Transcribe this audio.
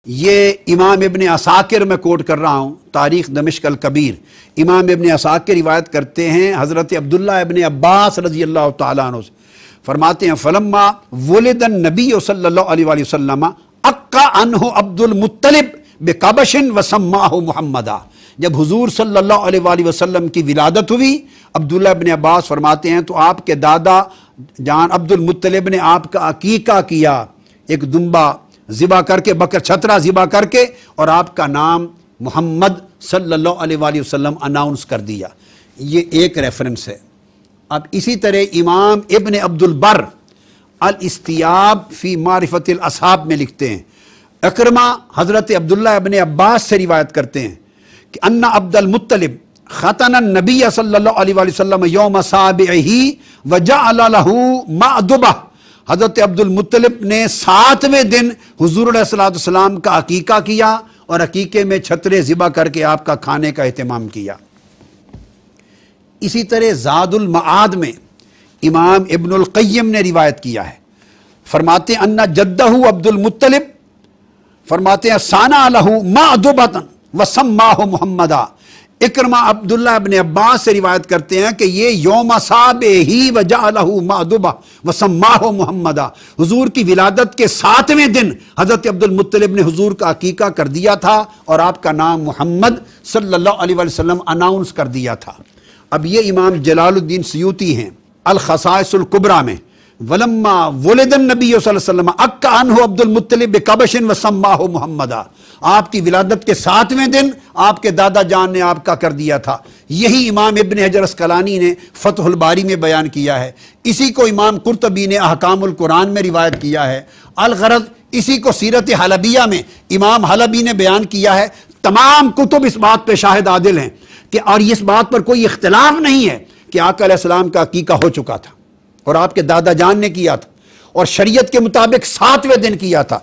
یہ امام ابن عساکر میں کوٹ کر رہا ہوں، تاریخ دمشق الکبیر۔ امام ابن عساکر روایت کرتے ہیں حضرت عبداللہ ابن عباس رضی اللہ تعالیٰ عنہ سے، فرماتے ہیں فلما ولد النبی صلی اللہ علیہ وآلہ وسلم اقا عنہ عبد المطلب بقبش وسماہ محمدا۔ جب حضور صلی اللہ علیہ وآلہ وسلم کی ولادت ہوئی، عبداللہ ابن عباس فرماتے ہیں تو آپ کے دادا جان عبد المطلب نے آپ کا عقیقہ کیا، ایک دمبا ذبح کر کے، بکر چھترا ذبح کر کے، اور آپ کا نام محمد صلی اللہ علیہ وآلہ وسلم اناؤنس کر دیا۔ یہ ایک ریفرنس ہے۔ اب اسی طرح امام ابن عبد البر الاستیاب فی معرفت الاصحاب میں لکھتے ہیں، اکرمہ حضرت عبداللہ ابن عباس سے روایت کرتے ہیں کہ ان عبد المطلب ختن النبی صلی اللہ علیہ وآلہ وسلم یوم سابعہ وجعل له مأدبہ۔ حضرت عبد المطلب نے 7ویں دن حضور علیہ السلام کا عقیقہ کیا اور عقیقے میں چھترے ذبح کر کے آپ کا کھانے کا اہتمام کیا۔ اسی طرح زاد المعاد میں امام ابن القیم نے روایت کیا ہے، فرماتے ہیں ان جدہ عبد المطلب فرماتے ہیں سانا لہ مأدبۃ وسماہ محمدا۔ اکرمہ عبداللہ ابن عباس سے روایت کرتے ہیں کہ یہ یوم سابعہ وجعلہ مأدبہ وسماہ محمدا، حضور کی ولادت کے 7ویں دن حضرت عبد المطلب نے حضور کا عقیقہ کر دیا تھا اور آپ کا نام محمد صلی اللہ علیہ وسلم اناؤنس کر دیا تھا۔ اب یہ امام جلال الدین سیوطی ہیں الخصائص الکبریٰ میں، ولما ولد النبی صلی اللہ علیہ وسلم اقا عنہ عبد المطلب بقبش وسماہ محمدا، آپ کی ولادت کے 7ویں دن آپ کے دادا جان نے آپ کا کر دیا تھا۔ یہی امام ابن حجر اسقلانی نے فتح الباری میں بیان کیا ہے، اسی کو امام قرطبی نے احکام القرآن میں روایت کیا ہے، الغرض اسی کو سیرت حلبیہ میں امام حلبی نے بیان کیا ہے۔ تمام کتب اس بات پہ شاہد عادل ہیں کہ اور اس بات پر کوئی اختلاف نہیں ہے کہ آقا علیہ السلام کا عقیقہ ہو چکا تھا اور آپ کے دادا جان نے کیا تھا اور شریعت کے مطابق 7ویں دن کیا تھا۔